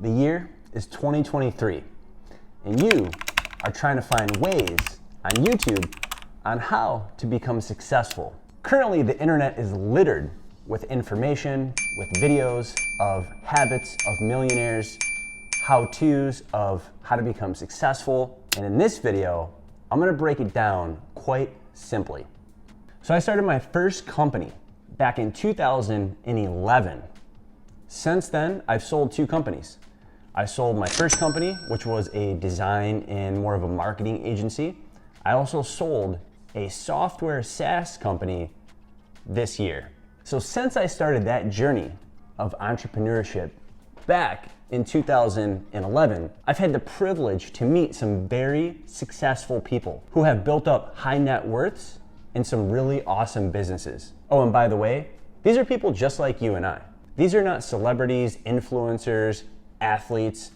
The year is 2023, and you are trying to find ways on YouTube on how to become successful. Currently, the internet is littered with information, with videos of habits of millionaires, how-tos of how to become successful. And in this video, I'm gonna break it down quite simply. So I started my first company back in 2011. Since then, I've sold 2 companies. I sold my first company, which was a design and more of a marketing agency. I also sold a software SaaS company this year. So since I started that journey of entrepreneurship back in 2011, I've had the privilege to meet some very successful people who have built up high net worths and some really awesome businesses. Oh, and by the way, these are people just like you and I. These are not celebrities, influencers, athletes,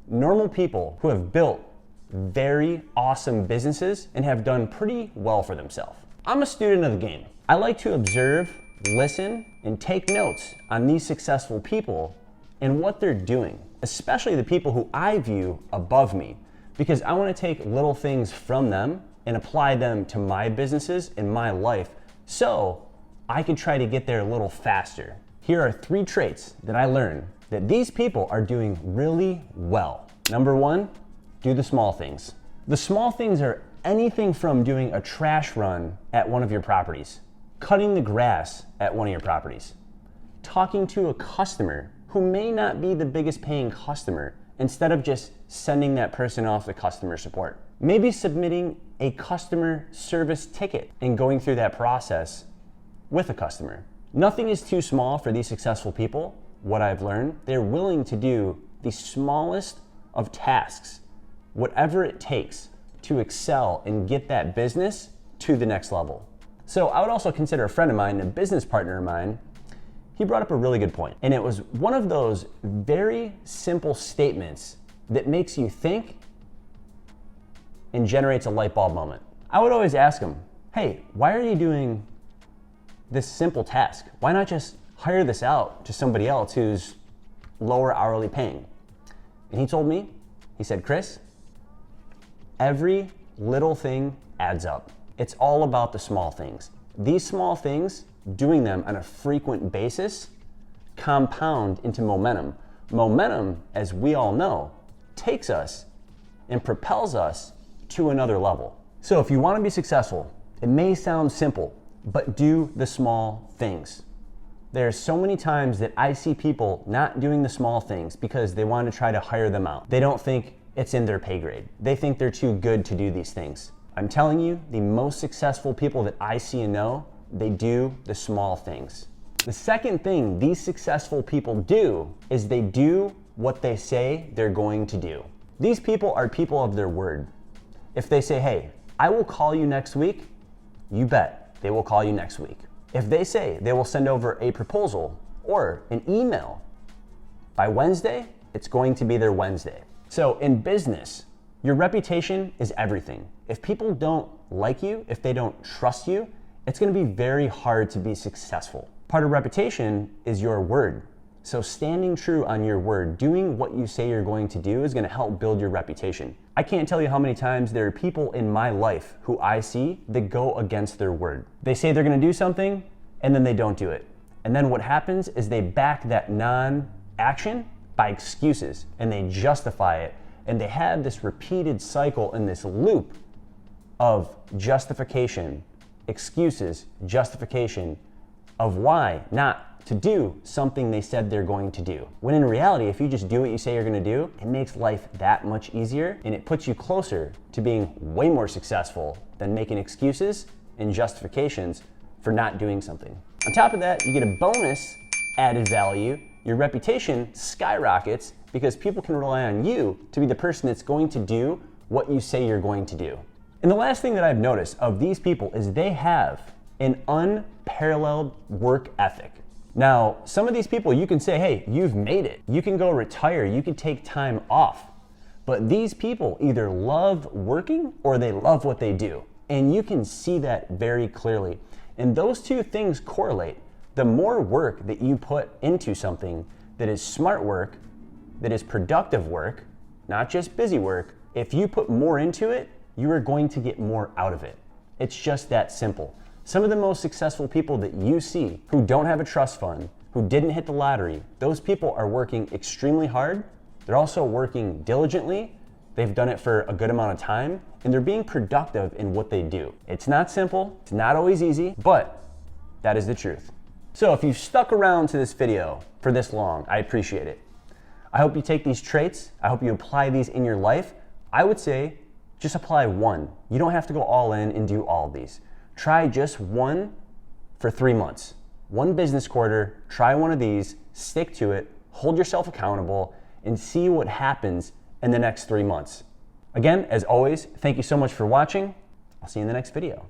normal people who have built very awesome businesses and have done pretty well for themselves. I'm a student of the game. I like to observe, listen, and take notes on these successful people and what they're doing, especially the people who I view above me, because I want to take little things from them and apply them to my businesses and my life so I can try to get there a little faster. Here are 3 traits that I learned that these people are doing really well. Number 1, do the small things. The small things are anything from doing a trash run at one of your properties, cutting the grass at one of your properties, talking to a customer who may not be the biggest paying customer instead of just sending that person off to customer support. Maybe submitting a customer service ticket and going through that process with a customer. Nothing is too small for these successful people. What I've learned, they're willing to do the smallest of tasks, whatever it takes to excel and get that business to the next level. So I would also consider a friend of mine, a business partner of mine, he brought up a really good point. And it was one of those very simple statements that makes you think and generates a light bulb moment. I would always ask him, hey, why are you doing this simple task? Why not just hire this out to somebody else who's lower hourly paying? And he told me, he said, Chris, every little thing adds up. It's all about the small things. These small things, doing them on a frequent basis, compound into momentum. Momentum, as we all know, takes us and propels us to another level. So if you want to be successful, it may sound simple, but do the small things. There are so many times that I see people not doing the small things because they want to try to hire them out. They don't think it's in their pay grade. They think they're too good to do these things. I'm telling you, the most successful people that I see and know, they do the small things. The second thing these successful people do is they do what they say they're going to do. These people are people of their word. If they say, hey, I will call you next week, you bet they will call you next week. If they say they will send over a proposal or an email by Wednesday, it's going to be their Wednesday. So in business, your reputation is everything. If people don't like you, if they don't trust you, it's going to be very hard to be successful. Part of reputation is your word. So standing true on your word, doing what you say you're going to do is going to help build your reputation. I can't tell you how many times there are people in my life who I see that go against their word. They say they're going to do something and then they don't do it. And then what happens is they back that non-action by excuses and they justify it. And they have this repeated cycle in this loop of justification, excuses, justification of why not to do something they said they're going to do. When in reality, if you just do what you say you're gonna do, it makes life that much easier and it puts you closer to being way more successful than making excuses and justifications for not doing something. On top of that, you get a bonus added value. Your reputation skyrockets because people can rely on you to be the person that's going to do what you say you're going to do. And the last thing that I've noticed of these people is they have an unparalleled work ethic. Now, some of these people, you can say, hey, you've made it. You can go retire, you can take time off. But these people either love working or they love what they do. And you can see that very clearly. And those two things correlate. The more work that you put into something that is smart work, that is productive work, not just busy work, if you put more into it, you are going to get more out of it. It's just that simple. Some of the most successful people that you see who don't have a trust fund, who didn't hit the lottery, those people are working extremely hard. They're also working diligently. They've done it for a good amount of time, and they're being productive in what they do. It's not simple, it's not always easy, but that is the truth. So if you've stuck around to this video for this long, I appreciate it. I hope you take these traits, I hope you apply these in your life. I would say just apply one. You don't have to go all in and do all of these. Try just one for 3 months. One business quarter, try one of these, stick to it, hold yourself accountable, and see what happens in the next 3 months. Again, as always, thank you so much for watching. I'll see you in the next video.